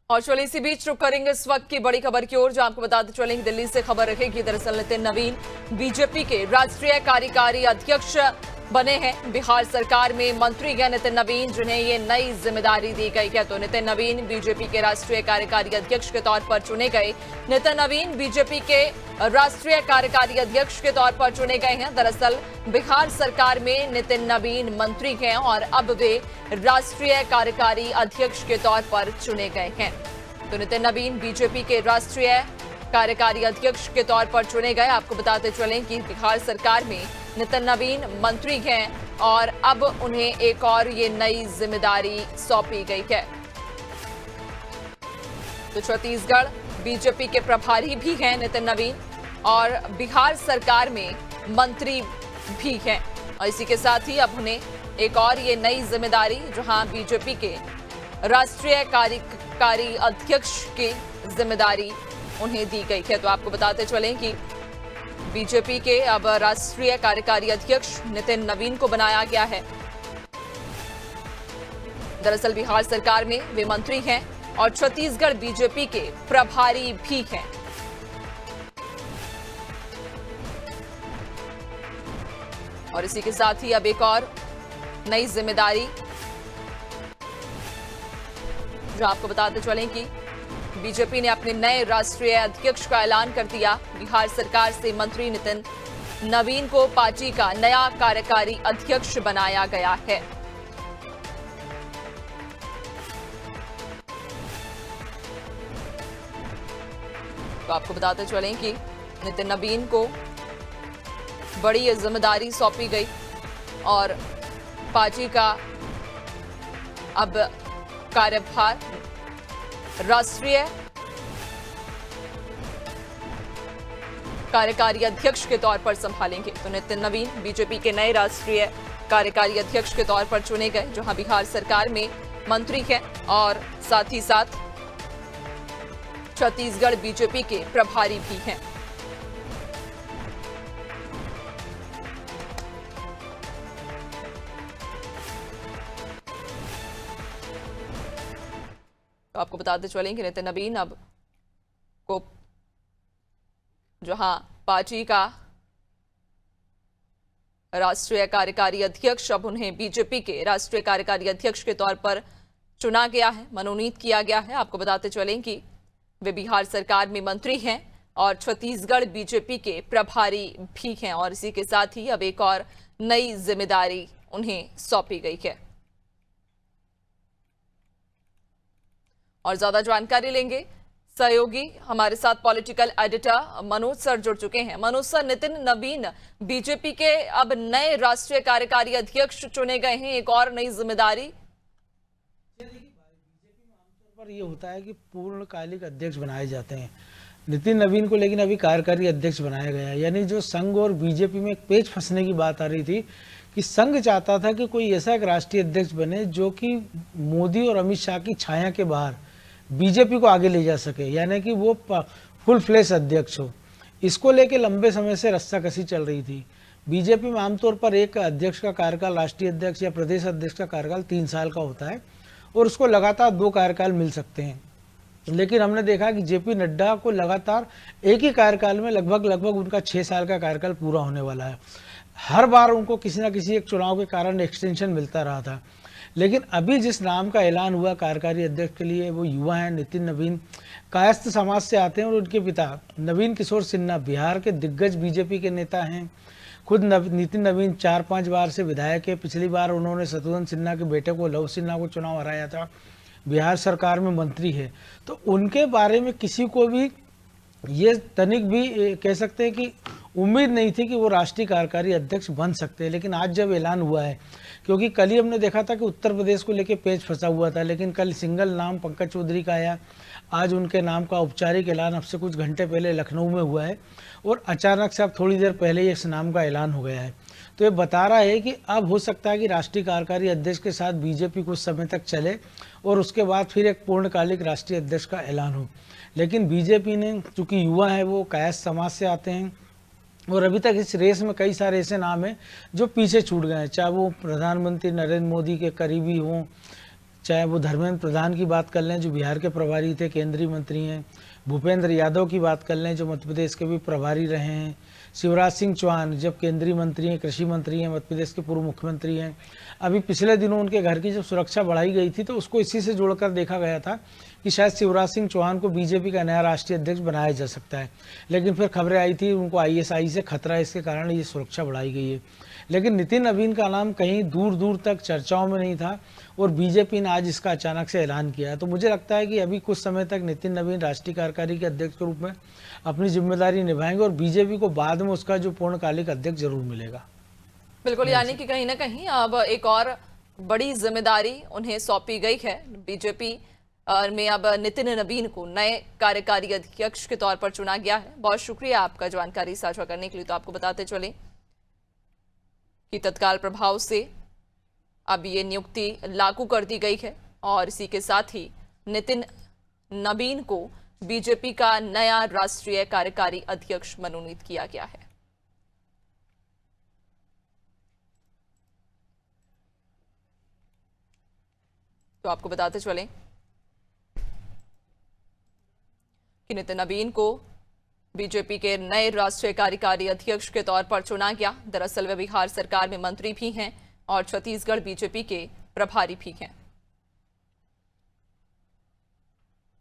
और चलिए इसी बीच रुक करेंगे इस वक्त की बड़ी खबर की ओर, जो आपको बताते चलेंगे दिल्ली से खबर रहेगी। दरअसल नितिन नवीन बीजेपी के राष्ट्रीय कार्यकारी अध्यक्ष बने हैं। बिहार सरकार में मंत्री हैं नितिन नवीन, जिन्हें ये नई जिम्मेदारी दी गई है। तो नितिन नवीन बीजेपी के राष्ट्रीय कार्यकारी अध्यक्ष के तौर पर चुने गए। नितिन नवीन बीजेपी के राष्ट्रीय कार्यकारी अध्यक्ष के तौर पर चुने गए हैं। दरअसल बिहार सरकार में नितिन नवीन मंत्री हैं और अब वे राष्ट्रीय कार्यकारी अध्यक्ष के तौर पर चुने गए हैं। तो नितिन नवीन बीजेपी के राष्ट्रीय कार्यकारी अध्यक्ष के तौर पर चुने गए। आपको बताते चलें कि बिहार सरकार में नितिन नवीन मंत्री हैं और अब उन्हें एक और ये नई जिम्मेदारी सौंपी गई है। तो छत्तीसगढ़ बीजेपी के प्रभारी भी हैं नितिन नवीन और बिहार सरकार में मंत्री भी हैं। और इसी के साथ ही अब उन्हें एक और ये नई जिम्मेदारी, जहां बीजेपी के राष्ट्रीय कार्यकारी अध्यक्ष की जिम्मेदारी उन्हें दी गई है। तो आपको बताते चलें कि बीजेपी के अब राष्ट्रीय कार्यकारी अध्यक्ष नितिन नवीन को बनाया गया है। दरअसल बिहार सरकार में वे मंत्री हैं और छत्तीसगढ़ बीजेपी के प्रभारी भी हैं। और इसी के साथ ही अब एक और नई जिम्मेदारी, जो आपको बताते चलें कि बीजेपी ने अपने नए राष्ट्रीय अध्यक्ष का ऐलान कर दिया। बिहार सरकार से मंत्री नितिन नवीन को पार्टी का नया कार्यकारी अध्यक्ष बनाया गया है। तो आपको बताते चलें कि नितिन नवीन को बड़ी ये जिम्मेदारी सौंपी गई और पार्टी का अब कार्यभार राष्ट्रीय कार्यकारी अध्यक्ष के तौर पर संभालेंगे। तो नितिन नवीन बीजेपी के नए राष्ट्रीय कार्यकारी अध्यक्ष के तौर पर चुने गए, जहां बिहार सरकार में मंत्री हैं और साथ ही साथ छत्तीसगढ़ बीजेपी के प्रभारी भी हैं। तो आपको बताते चलें कि नितिन नवीन अब को जहां पार्टी का राष्ट्रीय कार्यकारी अध्यक्ष, अब उन्हें बीजेपी के राष्ट्रीय कार्यकारी अध्यक्ष के तौर पर चुना गया है, मनोनीत किया गया है। आपको बताते चलें कि वे बिहार सरकार में मंत्री हैं और छत्तीसगढ़ बीजेपी के प्रभारी भी हैं। और इसी के साथ ही अब एक और नई जिम्मेदारी उन्हें सौंपी गई है। और ज्यादा जानकारी लेंगे, सहयोगी हमारे साथ पॉलिटिकल एडिटर मनोज सर जुड़ चुके हैं। मनोज सर, नितिन नवीन बीजेपी के अब नए राष्ट्रीय कार्यकारी अध्यक्ष चुने गए हैं, एक और नई जिम्मेदारी। बीजेपी में आमतौर पर ये होता है कि पूर्णकालिक अध्यक्ष बनाए जाते हैं। नितिन नवीन को लेकिन अभी कार्यकारी अध्यक्ष बनाया गया है। यानी जो संघ और बीजेपी में एक पेच फंसने की बात आ रही थी कि संघ चाहता था कि कोई ऐसा एक राष्ट्रीय अध्यक्ष बने जो कि मोदी और अमित शाह की छाया के बाहर बीजेपी को आगे ले जा सके, यानी कि वो फुल फ्लेश अध्यक्ष हो। इसको लेके लंबे समय से रस्साकसी चल रही थी। बीजेपी में आमतौर पर एक अध्यक्ष का कार्यकाल, राष्ट्रीय अध्यक्ष या प्रदेश अध्यक्ष का कार्यकाल 3 साल का होता है और उसको लगातार 2 कार्यकाल मिल सकते हैं। लेकिन हमने देखा कि जेपी नड्डा को लगातार एक ही कार्यकाल में लगभग उनका 6 साल का कार्यकाल पूरा होने वाला है। हर बार उनको किसी न किसी एक चुनाव के कारण एक्सटेंशन मिलता रहा था। लेकिन अभी जिस नाम का ऐलान हुआ कार्यकारी अध्यक्ष के लिए, वो युवा हैं नितिन नवीन, कायस्थ समाज से आते हैं और उनके पिता नवीन किशोर सिन्हा बिहार के दिग्गज बीजेपी के नेता हैं। खुद नितिन नवीन 4-5 बार से विधायक है। पिछली बार उन्होंने शत्रुघ्न सिन्हा के बेटे को, लव सिन्हा को चुनाव हराया था। बिहार सरकार में मंत्री है। तो उनके बारे में किसी को भी ये तनिक भी कह सकते हैं कि उम्मीद नहीं थी कि वो राष्ट्रीय कार्यकारी अध्यक्ष बन सकते हैं। लेकिन आज जब ऐलान हुआ है, क्योंकि कल ही हमने देखा था कि उत्तर प्रदेश को लेके पेच फंसा हुआ था, लेकिन कल सिंगल नाम पंकज चौधरी का आया। आज उनके नाम का औपचारिक ऐलान अब से कुछ घंटे पहले लखनऊ में हुआ है और अचानक से अब थोड़ी देर पहले ही इस नाम का ऐलान हो गया है। तो ये बता रहा है कि अब हो सकता है कि राष्ट्रीय कार्यकारी अध्यक्ष के साथ बीजेपी कुछ समय तक चले और उसके बाद फिर एक पूर्णकालिक राष्ट्रीय अध्यक्ष का ऐलान हो। लेकिन बीजेपी ने, चूंकि युवा है, वो कायस्थ समाज से आते हैं और अभी तक इस रेस में कई सारे ऐसे नाम हैं जो पीछे छूट गए हैं, चाहे वो प्रधानमंत्री नरेंद्र मोदी के करीबी हों, चाहे वो धर्मेंद्र प्रधान की बात कर लें जो बिहार के प्रभारी थे, केंद्रीय मंत्री हैं, भूपेंद्र यादव की बात कर लें जो मध्य प्रदेश के भी प्रभारी रहे हैं, शिवराज सिंह चौहान जब केंद्रीय मंत्री हैं, कृषि मंत्री हैं, मध्य प्रदेश के पूर्व मुख्यमंत्री हैं। अभी पिछले दिनों उनके घर की जब सुरक्षा बढ़ाई गई थी तो उसको इसी से जोड़कर देखा गया था कि शायद शिवराज सिंह चौहान को बीजेपी का नया राष्ट्रीय अध्यक्ष बनाया जा सकता है, लेकिन फिर खबरें आई थी उनको ISI से खतरा है, इसके कारण ये सुरक्षा बढ़ाई गई है। लेकिन नितिन नवीन का नाम कहीं दूर दूर तक चर्चाओं में नहीं था और बीजेपी ने आज इसका अचानक से ऐलान किया है। तो मुझे लगता है कि अभी कुछ समय तक नितिन नवीन राष्ट्रीय कार्यकारी के अध्यक्ष के रूप में अपनी जिम्मेदारी निभाएंगे और बीजेपी को बाद में उसका जो पूर्णकालिक अध्यक्ष जरूर मिलेगा। बिल्कुल, यानी कि कहीं ना कहीं अब एक और बड़ी जिम्मेदारी उन्हें सौंपी गई है। बीजेपी में अब नितिन नवीन को नए कार्यकारी अध्यक्ष के तौर पर चुना गया है। बहुत शुक्रिया आपका जानकारी साझा करने के लिए। तो आपको बताते चले कि तत्काल प्रभाव से अब ये नियुक्ति लागू कर दी गई है और इसी के साथ ही नितिन नवीन को बीजेपी का नया राष्ट्रीय कार्यकारी अध्यक्ष मनोनीत किया गया है। तो आपको बताते चलें कि नितिन नवीन को बीजेपी के नए राष्ट्रीय कार्यकारी अध्यक्ष के तौर पर चुना गया। दरअसल वे बिहार सरकार में मंत्री भी हैं और छत्तीसगढ़ बीजेपी के प्रभारी भी हैं।